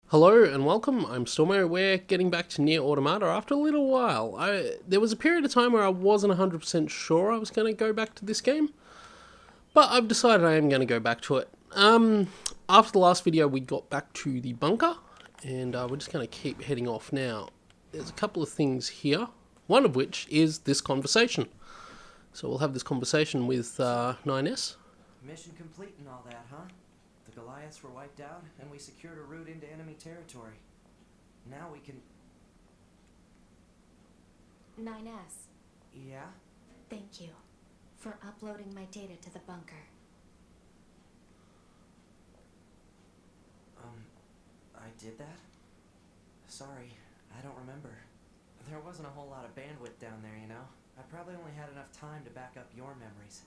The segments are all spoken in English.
Hello and welcome, I'm Stormo. We're getting back to Nier Automata after a little while. There was a period of time where I wasn't 100% sure I was going to go back to this game, but I've decided I am going to go back to it. After the last video we got back to the bunker, and we're just going to keep heading off now. There's a couple of things here, one of which is this conversation. So we'll have this conversation with 9S. Mission complete and all that, huh? The Goliaths were wiped out, and we secured a route into enemy territory. Now we can... 9S, Yeah? thank you for uploading my data to the bunker. I did that? Sorry, I don't remember. There wasn't a whole lot of bandwidth down there, you know? I probably only had enough time to back up your memories.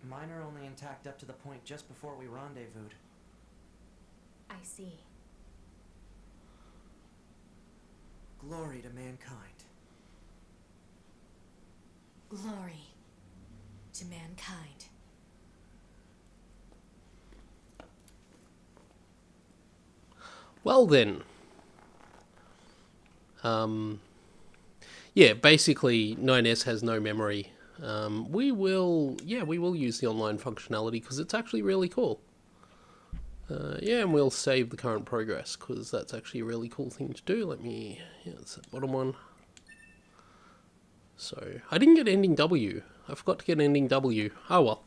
Mine are only intact up to the point just before we rendezvoused. I see. Glory to mankind. Glory to mankind. Well then. Yeah, basically 9S has no memory. We will use the online functionality because it's actually really cool. Yeah, and we'll save the current progress because that's actually a really cool thing to do. It's the bottom one. So, I didn't get ending W. I forgot to get ending W. Oh well.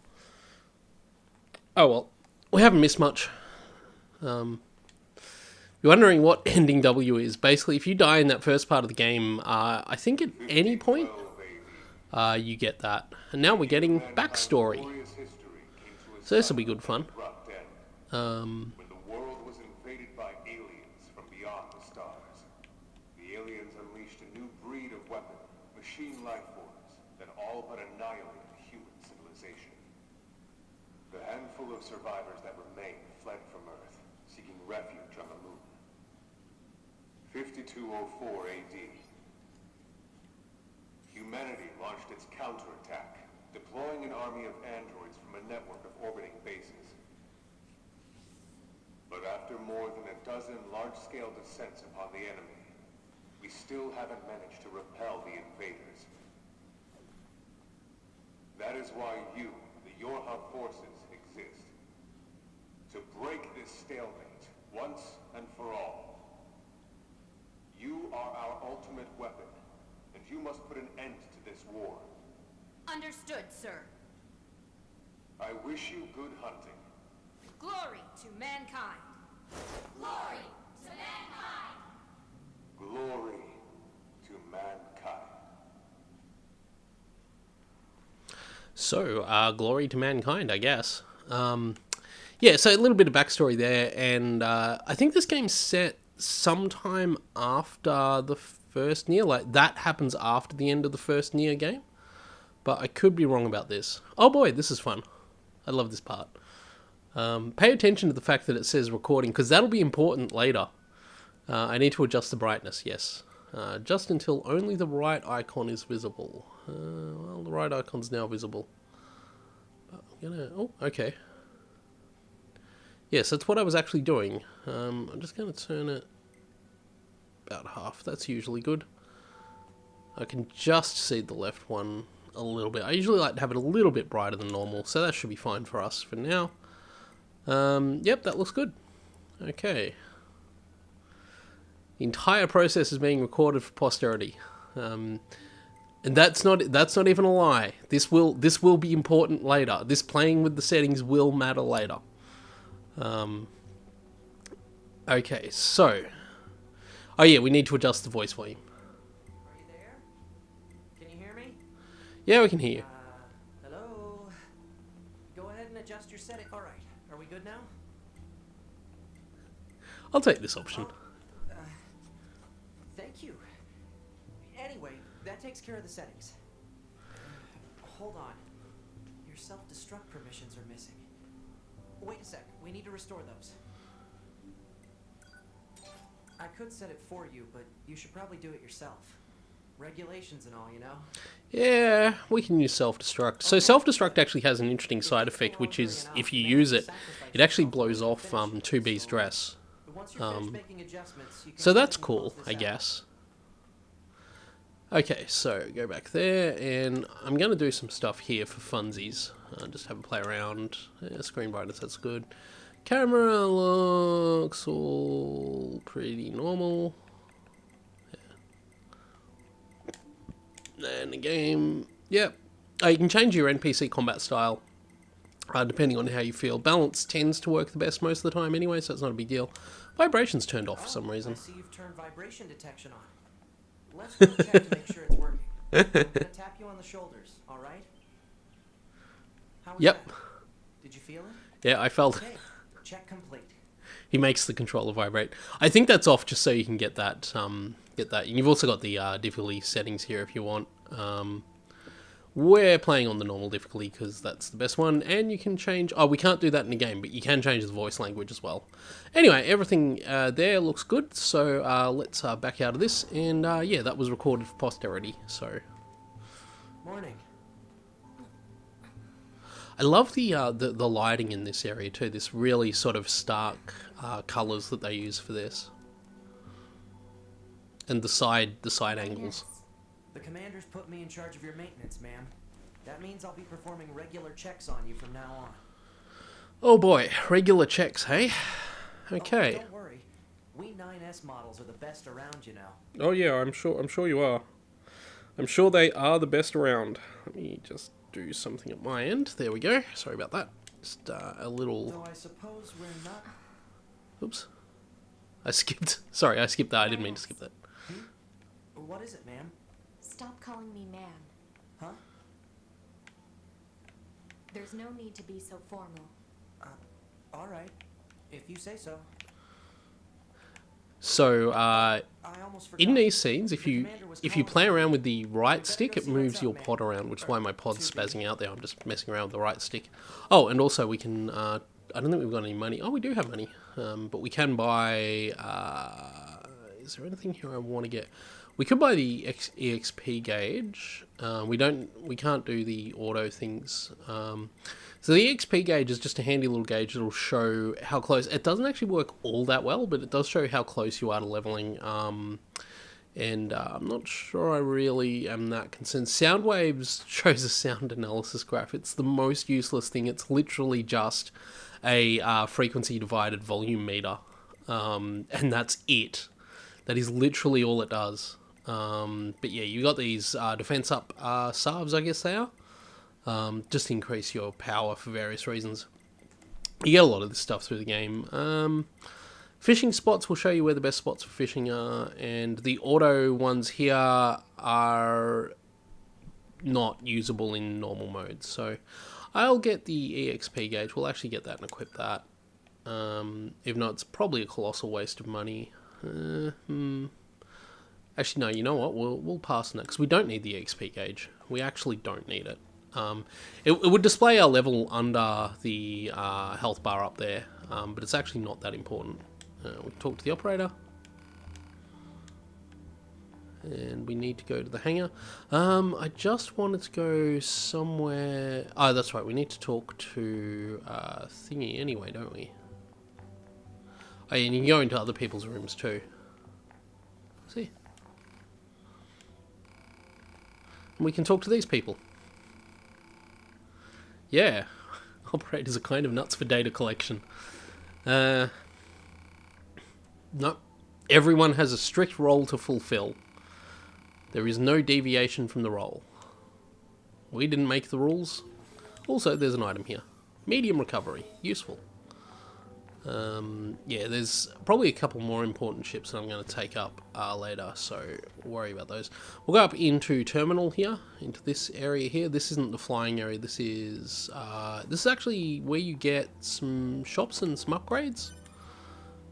Oh well. We haven't missed much. You're wondering what ending W is. Basically, if you die in that first part of the game, I think at any point, you get that. And now we're getting backstory. So this will be good fun. When the world was invaded by aliens from beyond the stars, the aliens unleashed a new breed of weapon, machine life forms, that all but annihilated human civilization. The handful of survivors that remained fled from Earth, seeking refuge on the moon. 5204 AD. Humanity launched its counterattack, deploying an army of androids from a network of orbiting bases. But after more than a dozen large-scale descents upon the enemy, we still haven't managed to repel the invaders. That is why you, the Yorha forces, exist. To break this stalemate, once and for all. You are our ultimate weapon, and you must put an end to this war. Understood, sir. I wish you good hunting. Glory to mankind. Glory to mankind. Glory to mankind. So, glory to mankind, I guess. Yeah, so a little bit of backstory there, and I think this game's set sometime after the first Nier. Like, that happens after the end of the first Nier game, but I could be wrong about this. Oh boy, this is fun. I love this part. Pay attention to the fact that it says recording, because that'll be important later. I need to adjust the brightness, yes. Just until only the right icon is visible. Well, the right icon's now visible. But I'm gonna... Oh, okay. Yes, that's what I was actually doing. I'm just going to turn it about half. That's usually good. I can just see the left one a little bit. I usually like to have it a little bit brighter than normal, so that should be fine for us for now. Yep, that looks good. Okay. The entire process is being recorded for posterity. And that's not even a lie. This will be important later. This playing with the settings will matter later. Okay, so... Oh yeah, we need to adjust the voice volume. Are you there? Can you hear me? Yeah, we can hear you. Hello? Go ahead and adjust your setting. Alright, are we good now? I'll take this option. Thank you. Anyway, that takes care of the settings. Hold on. Your self-destruct permissions are missing. Wait a sec, we need to restore those. I could set it for you, but you should probably do it yourself. Regulations and all, you know? Yeah, we can use self-destruct. So self-destruct actually has an interesting side effect, which is, if you use it, it actually blows off 2B's dress. Once you're finished making adjustments, you can So go ahead that's and close cool, this I out. guess. Okay, so go back there, and I'm going to do some stuff here for funsies. Just have a play around. Screen brightness, that's good. Camera looks all pretty normal. Yeah. And the game, yep. You can change your NPC combat style depending on how you feel. Balance tends to work the best most of the time anyway, so it's not a big deal. Vibration's turned off for some reason. I see you've turned vibration detection on. Let's go check to make sure it's working. I'm gonna tap you on the shoulders, all right? How was Yep. that? Did you feel it? Yeah, I felt Okay, check complete. he makes the controller vibrate. I think that's off just so you can get that. And you've also got the difficulty settings here if you want. We're playing on the normal difficulty because that's the best one, and you can change... Oh, we can't do that in the game, but you can change the voice language as well. Anyway, everything there looks good, so let's back out of this, and yeah, that was recorded for posterity, so... Morning. I love the lighting in this area too, this really sort of stark colours that they use for this. And the side angles. Yes. The commander's put me in charge of your maintenance, ma'am. That means I'll be performing regular checks on you from now on. Oh boy, regular checks, hey? Oh, Okay. don't worry. We 9S models are the best around, you know. Oh yeah, I'm sure you are. I'm sure they are the best around. Let me just do something at my end. There we go. Sorry about that. Just a little... Though I suppose we're not... Oops. I skipped. Sorry, I skipped that. I didn't mean to skip that. What is it, ma'am? Stop calling me man. Huh? There's no need to be so formal. All right. If you say so. So, I almost forgot. in these scenes, if The you commander was play calling around me. with the right better stick, go it see what's moves up, your man. pod around, which is why my pod's Too busy. spazzing out there. I'm just messing around with the right stick. Oh, and also we can... I don't think we've got any money. Oh, we do have money. But we can buy... is there anything here I want to get? We could buy the EXP gauge. We can't do the auto things. So the EXP gauge is just a handy little gauge that'll show how close... It doesn't actually work all that well, but it does show how close you are to leveling. And I'm not sure I really am that concerned. Sound waves shows a sound analysis graph. It's the most useless thing. It's literally just a frequency divided volume meter. And that's it. That is literally all it does. But yeah, you got these defense up salves, I guess they are. Just increase your power for various reasons. You get a lot of this stuff through the game. Fishing spots will show you where the best spots for fishing are, and the auto ones here are not usable in normal mode. So I'll get the EXP gauge. We'll actually get that and equip that. If not, it's probably a colossal waste of money. Actually, no, you know what? We'll pass on that, because we don't need the XP gauge. We actually don't need it. It would display our level under the health bar up there, but it's actually not that important. We talk to the operator. And we need to go to the hangar. I just wanted to go somewhere... Oh, that's right, we need to talk to Thingy anyway, don't we? Oh, and you can go into other people's rooms too. See? And we can talk to these people. Yeah. Operators are kind of nuts for data collection. No. Everyone has a strict role to fulfill. There is no deviation from the role. We didn't make the rules. Also, there's an item here. Medium recovery. Useful. Yeah, there's probably a couple more important ships that I'm going to take up later, so worry about those. We'll go up into terminal here, into this area here. This isn't the flying area. This is actually where you get some shops and some upgrades,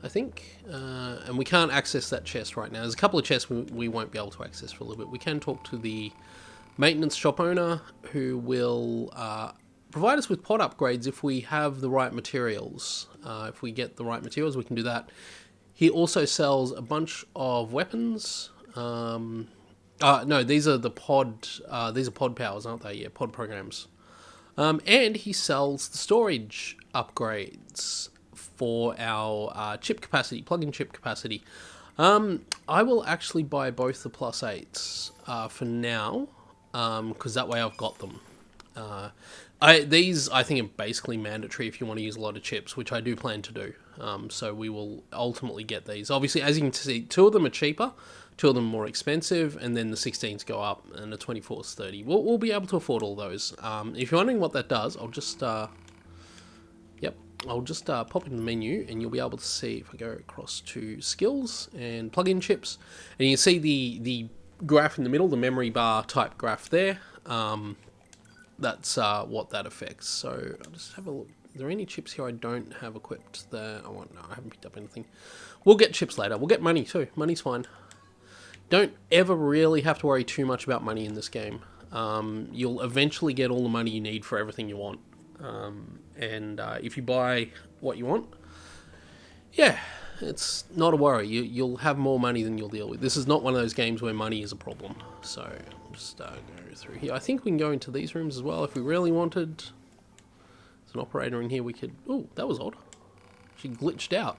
I think. And we can't access that chest right now. There's a couple of chests we won't be able to access for a little bit. We can talk to the maintenance shop owner, who will provide us with pod upgrades if we have the right materials. If we get the right materials, we can do that. He also sells a bunch of weapons. No, these are the pod. These are pod powers, aren't they? Yeah, pod programs. And he sells the storage upgrades for our chip capacity, plug-in chip capacity. I will actually buy both the plus 8s for now, because that way I've got them. These I think are basically mandatory if you want to use a lot of chips, which I do plan to do. So we will ultimately get these. Obviously, as you can see, 2 of them are cheaper, 2 of them are more expensive, and then the 16s go up, and the 24s 30. We'll be able to afford all those. If you're wondering what that does, I'll just pop in the menu, and you'll be able to see if I go across to skills and plug-in chips, and you can see the graph in the middle, the memory bar type graph there. That's what that affects. So I'll just have a look. Are there any chips here I don't have equipped there? No, I haven't picked up anything. We'll get chips later. We'll get money too. Money's fine. Don't ever really have to worry too much about money in this game. You'll eventually get all the money you need for everything you want. And if you buy what you want, yeah, it's not a worry. You'll have more money than you'll deal with. This is not one of those games where money is a problem. So I'll just go through here. I think we can go into these rooms as well if we really wanted. There's an operator in here we could... Oh, that was odd. She glitched out.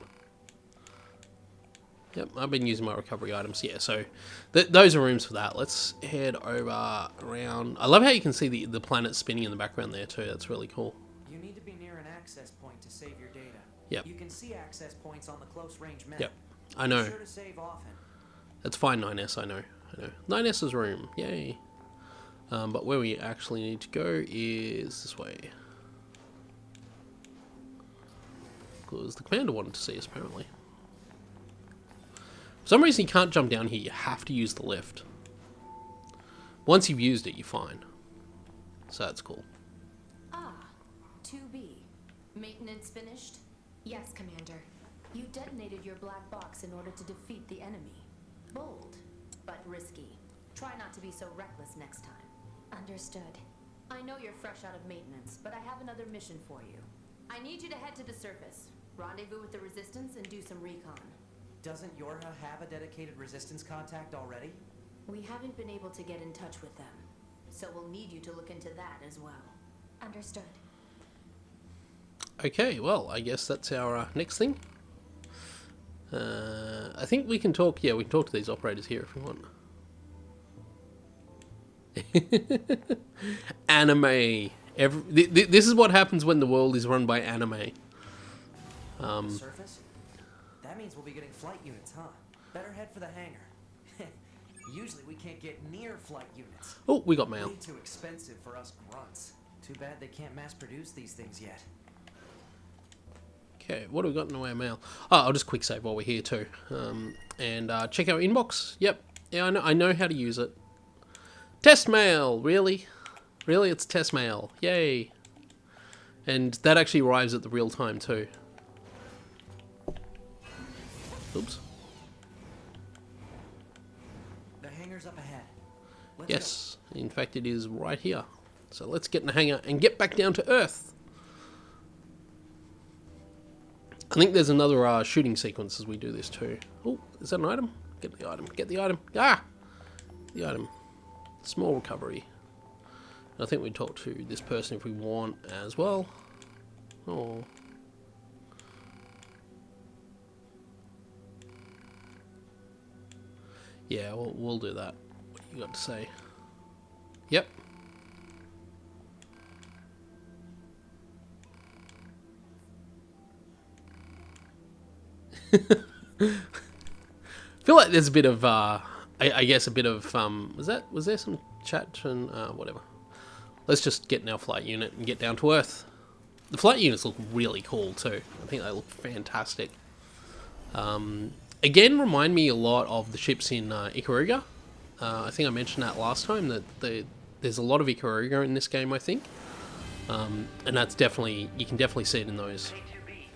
Yep, I've been using my recovery items. Yeah, so those are rooms for that. Let's head over around. I love how you can see the planet spinning in the background there too. That's really cool. You need to be near an access point to save your data. Yep. You can see access points on the close range map. Yep, I know. Be sure to save often. That's fine, 9S, I know. 9S's room, yay. But where we actually need to go is this way. Because the commander wanted to see us, apparently. For some reason you can't jump down here, you have to use the lift. Once you've used it, you're fine. So that's cool. Ah, 2B. Maintenance finished? Yes, Commander. You detonated your black box in order to defeat the enemy. Bold, but risky. Try not to be so reckless next time. Understood. I know you're fresh out of maintenance, but I have another mission for you. I need you to head to the surface, rendezvous with the Resistance, and do some recon. Doesn't Yorha have a dedicated resistance contact already? We haven't been able to get in touch with them, so we'll need you to look into that as well. Understood. Okay, well, I guess that's our next thing. I think we can talk, yeah, we can talk to these operators here if we want. Anime. This is what happens when the world is run by anime. Surface? That means we'll be getting flight units, huh? Better head for the hangar. Usually we can't get near flight units. Oh, we got mail. Way too expensive for us grunts. Too bad they can't mass produce these things yet. Okay, what have we got in the way of mail? Oh, I'll just quick save while we're here too. And check our inbox. Yep, yeah, I know how to use it. Test mail, really? Really, it's test mail. Yay. And that actually arrives at the real time too. Oops. The hangar's up ahead. Let's Yes, in fact it is right here. So let's get in the hangar and get back down to Earth. I think there's another shooting sequence as we do this too. Oh, is that an item? Get the item, get the item. Ah! The item. Small recovery. I think we talk to this person if we want as well. Oh. Yeah, we'll do that. What do you got to say? Yep. Feel like there's a bit of I guess a bit of was there some chat and whatever. Let's just get in our flight unit and get down to Earth. The flight units look really cool too. I think they look fantastic. Again, remind me a lot of the ships in Ikaruga. I think I mentioned that last time, that there's a lot of Ikaruga in this game, I think. And that's definitely, you can definitely see it in those. K2B,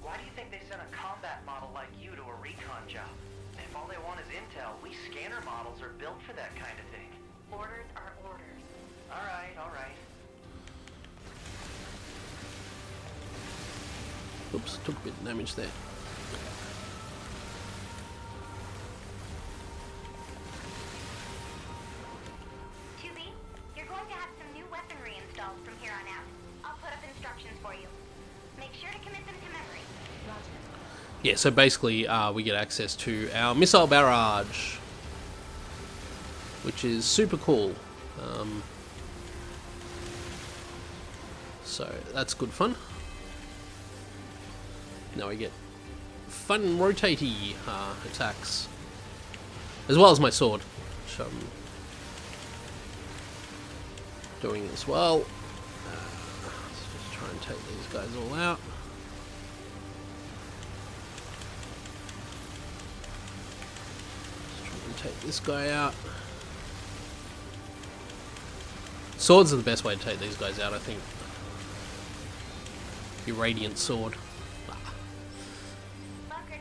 why do you think they sent a combat model like you to a recon job? If all they want is intel, we scanner models are built for that kind of thing. Orders are orders. Alright, alright. Oops, took a bit of damage there. You're going to have some new weaponry installed from here on out. I'll put up instructions for you. Make sure to commit them to memory. Yeah, so basically we get access to our missile barrage, which is super cool. So that's good fun. Now we get fun rotatey attacks, as well as my sword, which I'm doing as well. Let's just try and take these guys all out. Let's try and take this guy out. Swords are the best way to take these guys out, I think. Your radiant sword.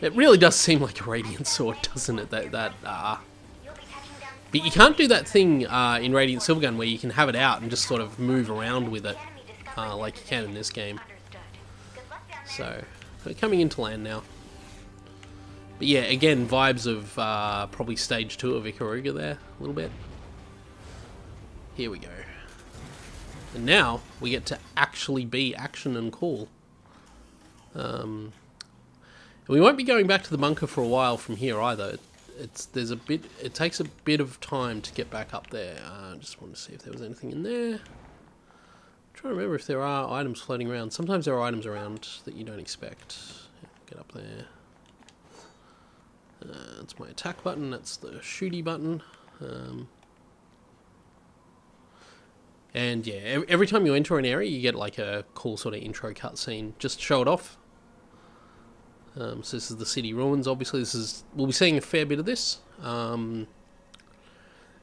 It really does seem like a radiant sword, doesn't it? But you can't do that thing in Radiant Silvergun where you can have it out and just sort of move around with it like you can in this game. So, we're coming into land now. But yeah, again, vibes of probably stage 2 of Ikaruga there, a little bit. Here we go. And now, we get to actually be action and cool. We won't be going back to the bunker for a while from here either. It takes a bit of time to get back up there. I just want to see if there was anything in there. I'm trying to remember if there are items floating around. Sometimes there are items around that you don't expect. Get up there. That's my attack button. That's the shooty button. And yeah, every time you enter an area, you get like a cool sort of intro cutscene. Just show it off. So this is the city ruins. Obviously, we'll be seeing a fair bit of this. And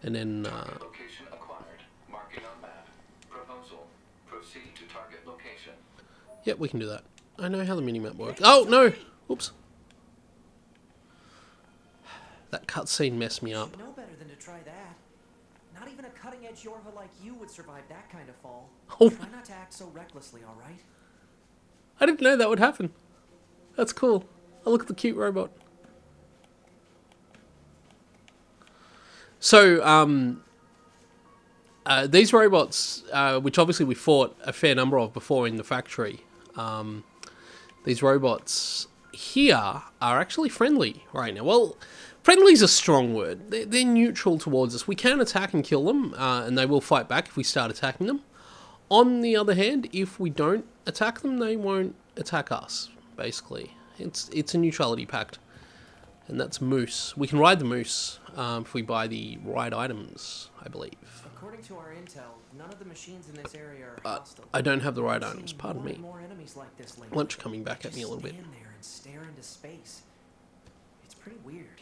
then location acquired. Marking on map. Proposal. Proceed to target location. Yep, we can do that. I know how the minimap works. Oh no! Oops. That cutscene messed me up. You know better than to try that. Not even a cutting-edge Yorva like you would survive that kind of fall. Oh. Try not to act so recklessly, all right? I didn't know that would happen. That's cool. Oh, look at the cute robot. So, these robots, which obviously we fought a fair number of before in the factory, these robots here are actually friendly right now. Well, friendly is a strong word. They're neutral towards us. We can attack and kill them, and they will fight back if we start attacking them. On the other hand, if we don't attack them, they won't attack us. Basically, it's a neutrality pact, and that's Moose. We can ride the Moose if we buy the right items, I believe. According to our intel, none of the machines in this area are hostile. I don't have the right We've items. seen Pardon more me. and more enemies like this lately. Lunch coming back at me a Just little bit. stand there and stare into space. It's pretty weird.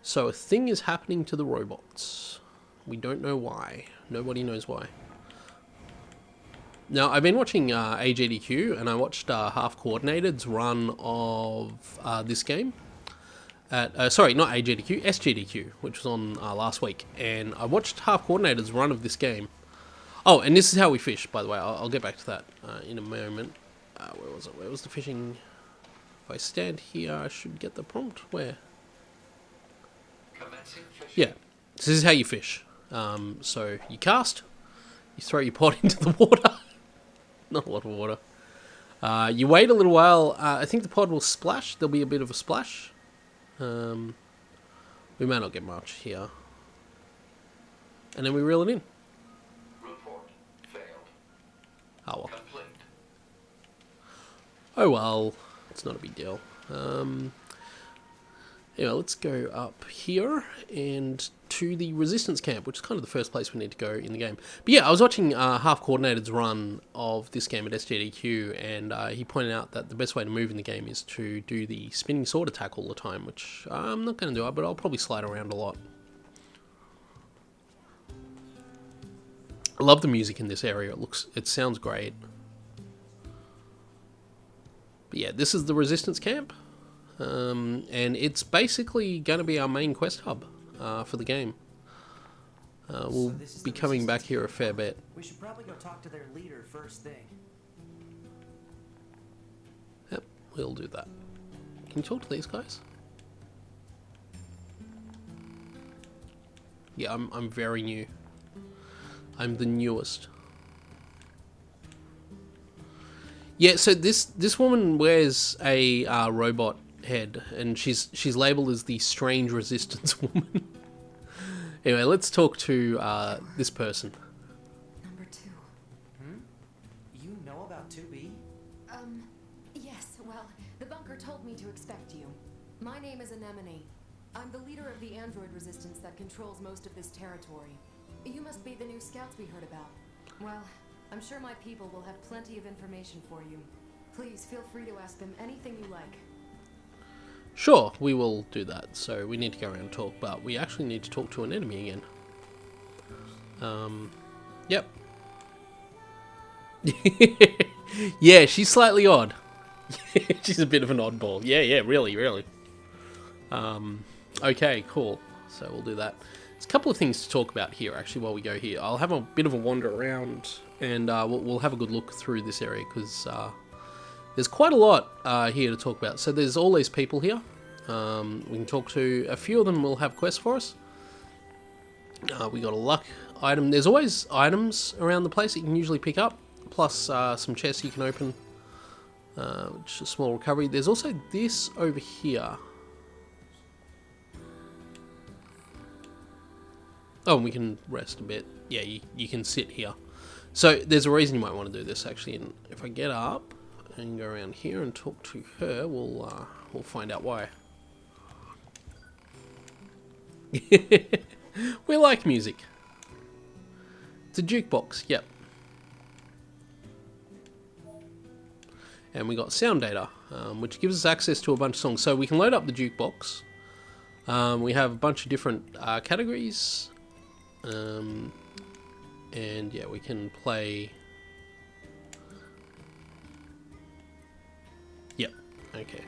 So a thing is happening to the robots. We don't know why. Nobody knows why. Now, I've been watching AGDQ, and I watched Half Coordinated's run of this game. Sorry, not AGDQ, SGDQ, which was on last week. And I watched Half Coordinated's run of this game. Oh, and this is how we fish, by the way. I'll get back to that in a moment. Where was it? Where was the fishing? If I stand here, I should get the prompt. Where? Commencing fishing. Yeah, so this is how you fish. So you cast, you throw your pod into the water. Not a lot of water. You wait a little while. I think the pod will splash. There'll be a bit of a splash. We may not get much here. And then we reel it in. Report failed. Oh well. Complete. Oh well. It's not a big deal. Anyway, let's go up here and to the resistance camp, which is kind of the first place we need to go in the game. But yeah, I was watching Half Coordinated's run of this game at SGDQ, and he pointed out that the best way to move in the game is to do the spinning sword attack all the time, which I'm not going to do, but I'll probably slide around a lot. I love the music in this area. It sounds great. But yeah, this is the resistance camp. And it's basically going to be our main quest hub for the game. We'll be coming back here a fair bit. We should probably go talk to their leader first thing. Yep, we'll do that. Can you talk to these guys? Yeah, I'm very new. I'm the newest. Yeah, so this woman wears a robot head, and she's labeled as the Strange Resistance Woman. Anyway, let's talk to this person. Number 2. You know about 2B? Yes, well, the bunker told me to expect you. My name is Anemone. I'm the leader of the android resistance that controls most of this territory. You must be the new scouts we heard about. Well, I'm sure my people will have plenty of information for you. Please feel free to ask them anything you like. Sure, we will do that. So we need to go around and talk, but we actually need to talk to an enemy again. Yep. Yeah, she's slightly odd. She's a bit of an oddball. Yeah, really. Okay, cool. So we'll do that. There's a couple of things to talk about here, actually, while we go here. I'll have a bit of a wander around, and we'll have a good look through this area, because there's quite a lot here to talk about. So there's all these people here. We can talk to a few of them. Will have quests for us. We got a luck item. There's always items around the place that you can usually pick up, plus some chests you can open, which is a small recovery. There's also this over here. Oh, and we can rest a bit. Yeah, you can sit here. So there's a reason you might want to do this, actually. And if I get up and go around here and talk to her, we'll find out why. We like music. It's a jukebox, yep. And we got sound data, which gives us access to a bunch of songs. So we can load up the jukebox. We have a bunch of different categories. And yeah, we can play. Yep, okay.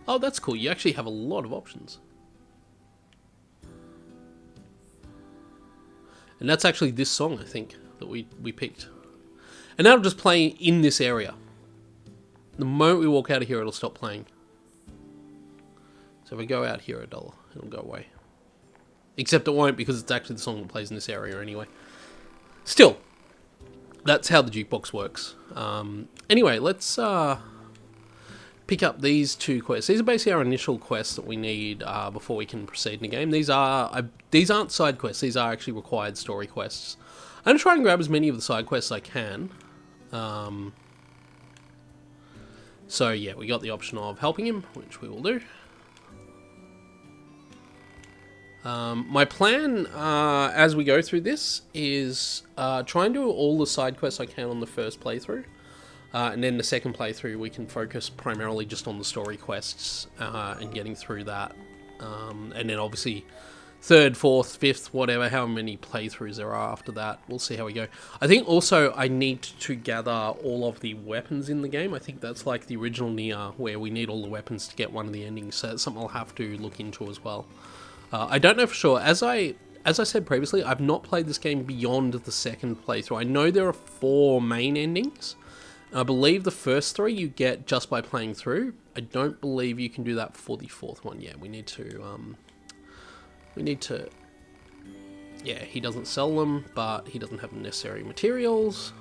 Oh, that's cool. You actually have a lot of options. And that's actually this song, I think, that we picked. And that'll just play in this area. The moment we walk out of here, it'll stop playing. So if we go out here $1, it'll go away. Except it won't, because it's actually the song that plays in this area anyway. Still, that's how the jukebox works. Anyway, let's pick up these 2 quests. These are basically our initial quests that we need before we can proceed in the game. These aren't side quests. These are actually required story quests. I'm going to try and grab as many of the side quests as I can. So yeah, we got the option of helping him, which we will do. My plan as we go through this is try and do all the side quests I can on the first playthrough. And then the second playthrough we can focus primarily just on the story quests and getting through that. And then obviously 3rd, 4th, 5th, whatever, how many playthroughs there are after that. We'll see how we go. I think also I need to gather all of the weapons in the game. I think that's like the original Nier, where we need all the weapons to get one of the endings. So that's something I'll have to look into as well. I don't know for sure. As I said previously, I've not played this game beyond the 2nd playthrough. I know there are 4 main endings. I believe the first 3 you get just by playing through. I don't believe you can do that for the 4th one. Yeah, we need to... Yeah, he doesn't sell them, but he doesn't have the necessary materials.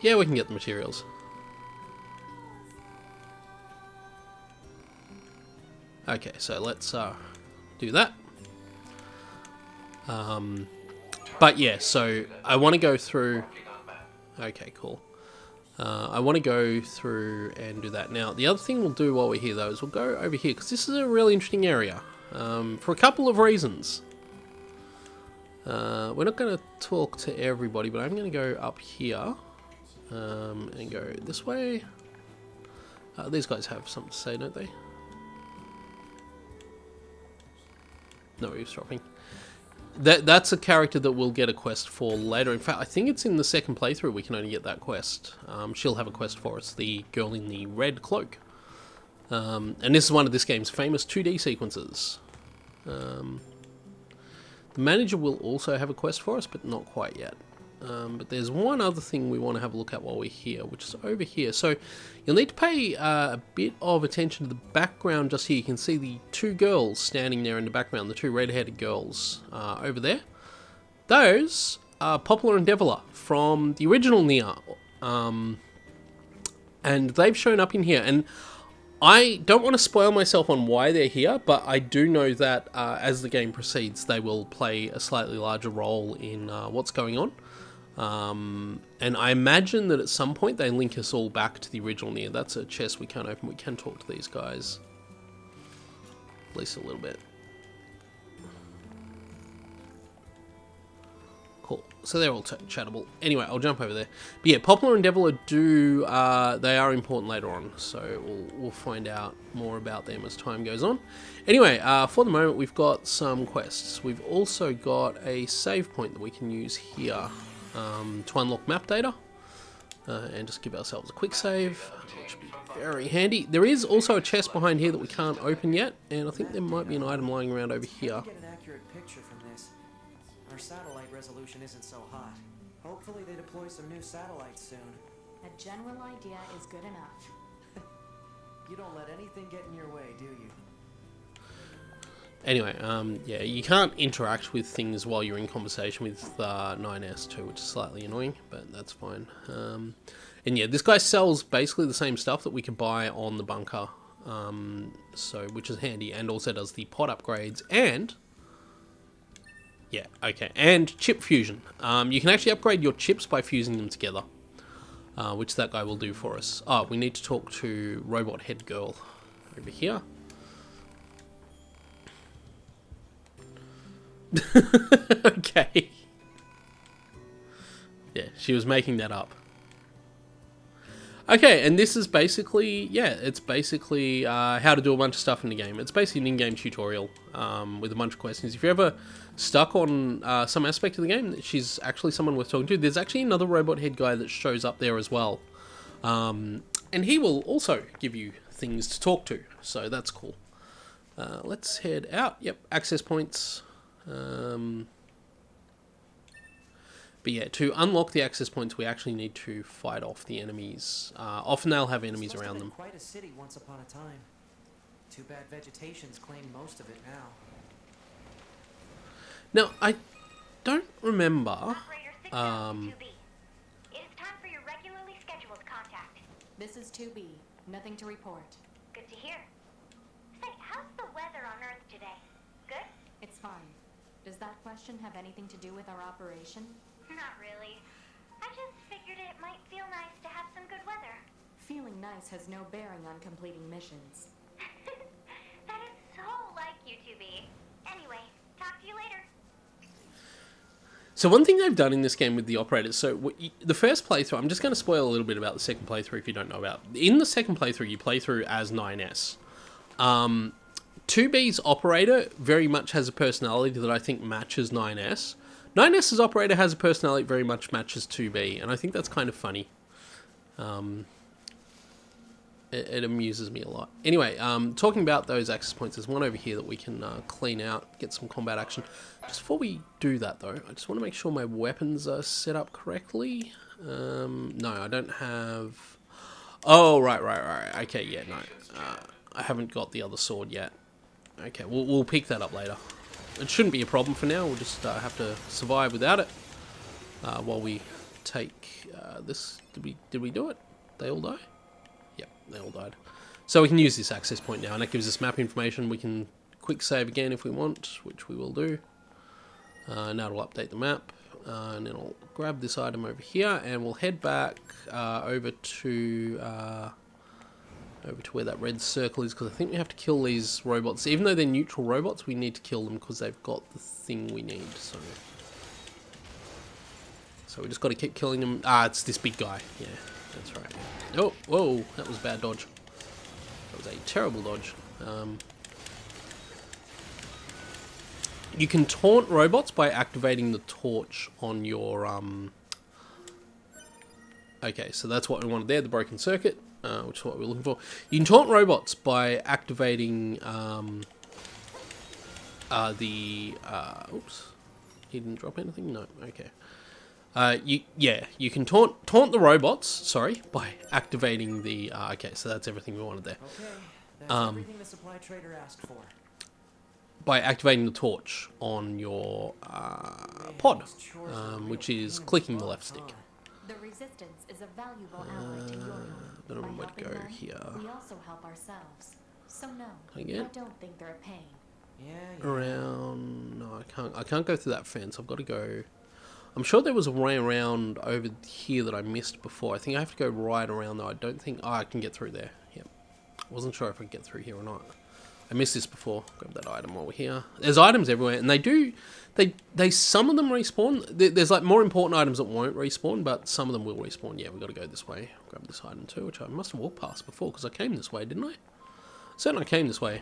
Yeah, we can get the materials. Okay, so let's do that. But yeah, so I want to go through... Okay, cool. I want to go through and do that. Now, the other thing we'll do while we're here, though, is we'll go over here, because this is a really interesting area, for a couple of reasons. We're not going to talk to everybody, but I'm going to go up here, and go this way. These guys have something to say, don't they? No eavesdropping. That's a character that we'll get a quest for later. In fact, I think it's in the 2nd playthrough we can only get that quest. She'll have a quest for us, the girl in the red cloak. And this is one of this game's famous 2D sequences. The manager will also have a quest for us, but not quite yet. But there's one other thing we want to have a look at while we're here, which is over here. So you'll need to pay a bit of attention to the background just here. You can see the 2 girls standing there in the background, the 2 red-headed girls over there. Those Popular Endeavour from the original Nier. And they've shown up in here. And I don't want to spoil myself on why they're here, but I do know that as the game proceeds, they will play a slightly larger role in what's going on. And I imagine that at some point they link us all back to the original Nier. That's a chest we can't open. We can talk to these guys. At least a little bit. Cool. So they're all chattable. Anyway, I'll jump over there. But yeah, Popular Endeavour do, they are important later on. So we'll find out more about them as time goes on. Anyway, for the moment, we've got some quests. We've also got a save point that we can use here to unlock map data. And just give ourselves a quick save, which would be very handy. There is also a chest behind here that we can't open yet. And I think there might be an item lying around over here. Get an accurate picture from this. Our satellite resolution isn't so hot. Hopefully they deploy some new satellites soon. A general idea is good enough. You don't let anything get in your way, do you? Anyway, yeah, you can't interact with things while you're in conversation with 9S too, which is slightly annoying, but that's fine. And yeah, this guy sells basically the same stuff that we could buy on the bunker, so which is handy, and also does the pod upgrades, and yeah, okay, and chip fusion. You can actually upgrade your chips by fusing them together, which that guy will do for us. Oh, we need to talk to Robot Head Girl over here. Okay. Yeah, she was making that up. Okay, and this is basically, yeah, it's basically how to do a bunch of stuff in the game. It's basically an in-game tutorial with a bunch of questions. If you're ever stuck on some aspect of the game, she's actually someone worth talking to. There's actually another robot head guy that shows up there as well. And he will also give you things to talk to, so that's cool. Let's head out. Yep, access points. But yeah, to unlock the access points, we actually need to fight off the enemies. Often they'll have enemies around them. Quite a city once upon a time. Too bad vegetation's claimed most of it now. Now, I don't remember. Operator 6002B. It is time for your regularly scheduled contact. This is 2B. Nothing to report. Good to hear. Say, how's the weather on Earth today? Good? It's fine. Does that question have anything to do with our operation? Not really. I just figured it might feel nice to have some good weather. Feeling nice has no bearing on completing missions. That is so like you, 2B. Anyway, talk to you later. So one thing they've done in this game with the operators, so the first playthrough, I'm just going to spoil a little bit about the second playthrough if you don't know about. In the second playthrough, you play through as 9S. 2B's operator very much has a personality that I think matches 9S. 9S's operator has a personality that very much matches 2B, and I think that's kind of funny. It amuses me a lot. Anyway, talking about those access points, there's one over here that we can clean out, get some combat action. Just before we do that, though, I just want to make sure my weapons are set up correctly. No, I don't have... Oh, right. Okay, yeah, no. I haven't got the other sword yet. Okay, we'll pick that up later. It shouldn't be a problem for now. We'll just have to survive without it while we take this. Did we do it? They all die? Yep, they all died. So we can use this access point now, and that gives us map information. We can quick save again if we want, which we will do. Now it'll update the map, and then I'll grab this item over here, and we'll head back over to where that red circle is, because I think we have to kill these robots. Even though they're neutral robots, we need to kill them because they've got the thing we need. So we just got to keep killing them. It's this big guy. Yeah, that's right. Oh, whoa, that was a bad dodge. That was a terrible dodge. You can taunt robots by activating the torch on your... Okay, so that's what we wanted there, the broken circuit. Which is what we're looking for. You can taunt robots by activating oops, he didn't drop anything. No, okay. You can taunt the robots. Sorry, by activating the. Okay, so that's everything we wanted there. Okay, that's everything the supply trader asked for. by activating the torch on your pod, which is clicking the left stick. The resistance is a valuable ally to your home. Don't know By where to helping go them, here. we also help ourselves. So no, Can I get I don't think they're a pain. Yeah. around? No, I can't go through that fence. I've got to go. I'm sure there was a way around over here that I missed before. I think I have to go right around though. I don't think... Oh, I can get through there. Yep. I wasn't sure if I could get through here or not. I missed this before. Grab that item while we're here. There's items everywhere, and they some of them respawn. There's like more important items that won't respawn, but some of them will respawn. Yeah, we've got to go this way. Grab this item too, which I must have walked past before, because I came this way, didn't I? Certainly I came this way.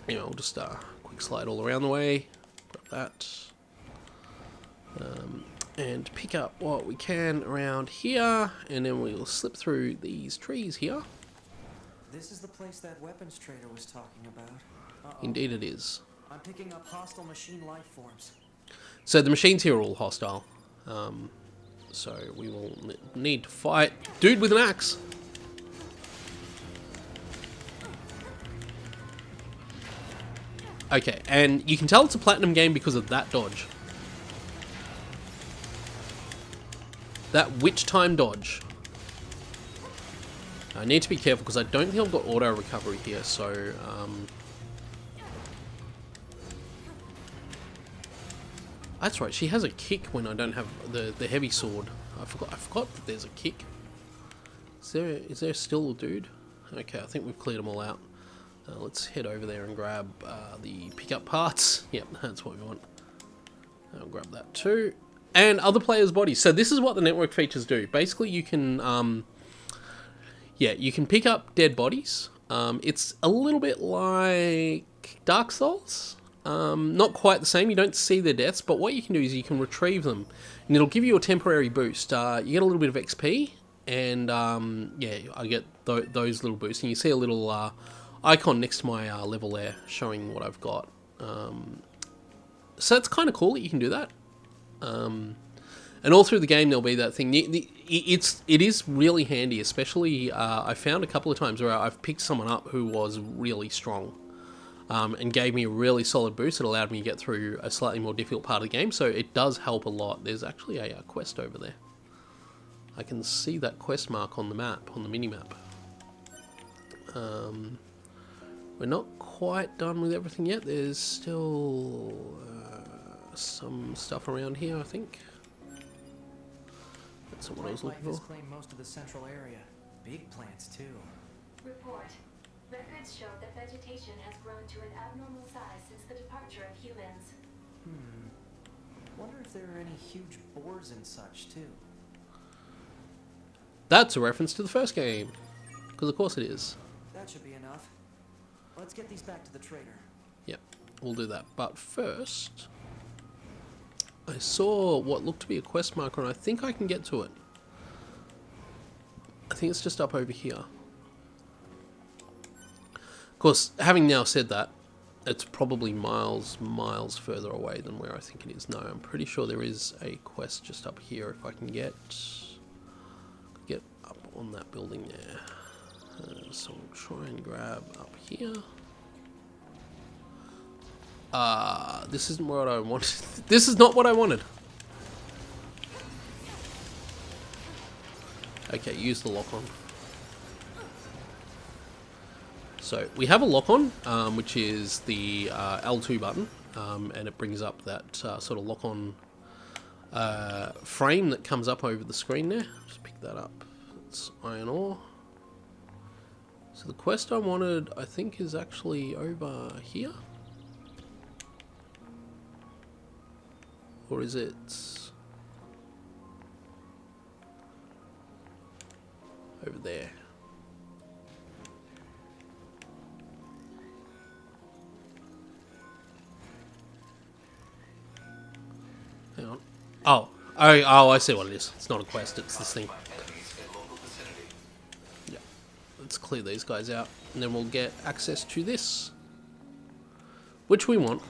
Anyway, I'll just quick slide all around the way. Grab that. And pick up what we can around here, and then we'll slip through these trees here. This is the place that weapons trader was talking about. Uh-oh. Indeed it is. I'm picking up hostile machine life forms. So the machines here are all hostile. So we will need to fight dude with an axe. Okay, and you can tell it's a platinum game because of that dodge. That witch time dodge. I need to be careful because I don't think I've got auto recovery here, so that's right, she has a kick when I don't have the heavy sword. I forgot that there's a kick. Is there still a dude? Okay, I think we've cleared them all out. Let's head over there and grab the pickup parts. Yep, that's what we want. I'll grab that too. And other players' bodies. So this is what the network features do. Basically, you can, you can pick up dead bodies. It's a little bit like Dark Souls. Not quite the same. You don't see their deaths, but what you can do is you can retrieve them, and it'll give you a temporary boost. You get a little bit of XP, and I get those little boosts, and you see a little icon next to my level there, showing what I've got. So it's kind of cool that you can do that. And all through the game there'll be that thing. It is really handy, especially I found a couple of times where I've picked someone up who was really strong, and gave me a really solid boost. It allowed me to get through a slightly more difficult part of the game, so it does help a lot. There's actually a quest over there. I can see that quest mark on the map, on the mini-map. We're not quite done with everything yet. There's still some stuff around here, I think. That's what I was looking for. Claimed most of the central area. Big plants too. Report. Records show that vegetation has grown to an abnormal size since the departure of humans. Wonder if there are any huge boars and such too. That's a reference to the first game, because of course it is. That should be enough. Let's get these back to the trader. Yep, we'll do that. But first, I saw what looked to be a quest marker, and I think I can get to it. I think it's just up over here. Of course, having now said that, it's probably miles further away than where I think it is. No, I'm pretty sure there is a quest just up here if I can get up on that building there. So we'll try and grab up here. This isn't what I wanted. This is not what I wanted. Okay, use the lock-on. So we have a lock-on, which is the L2 button, and it brings up that sort of lock-on frame that comes up over the screen there. Just pick that up. It's iron ore. So the quest I wanted, I think, is actually over here. Or is it... over there? Hang on. Oh, I see what it is. It's not a quest, it's this thing. Yeah. Let's clear these guys out, and then we'll get access to this, which we want.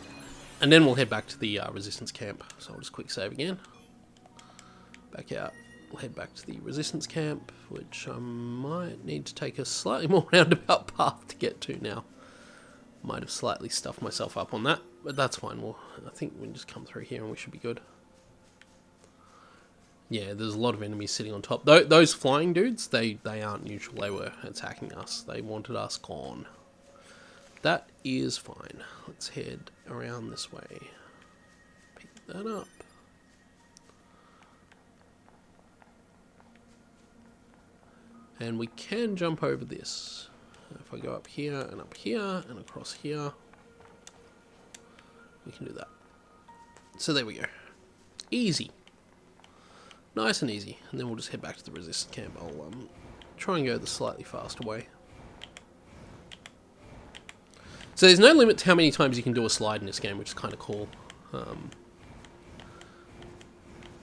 And then we'll head back to the resistance camp. So I'll just quick save again. Back out. We'll head back to the resistance camp, which I might need to take a slightly more roundabout path to get to now. Might have slightly stuffed myself up on that, but that's fine. Well, I think we can just come through here and we should be good. Yeah, there's a lot of enemies sitting on top. Those flying dudes, they aren't neutral. They were attacking us. They wanted us gone. That is fine. Let's head around this way. Pick that up. And we can jump over this. If I go up here and across here, we can do that. So there we go. Easy. Nice and easy. And then we'll just head back to the resistance camp. I'll try and go the slightly faster way. So there's no limit to how many times you can do a slide in this game, which is kind of cool.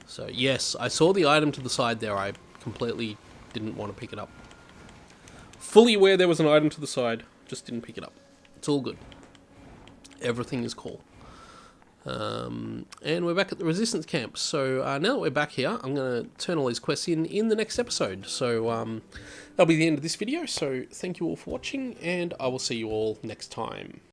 So yes, I saw the item to the side there. I completely didn't want to pick it up. Fully aware there was an item to the side, just didn't pick it up. It's all good. Everything is cool. And we're back at the resistance camp. So now that we're back here, I'm going to turn all these quests in the next episode. So that'll be the end of this video. So thank you all for watching, and I will see you all next time.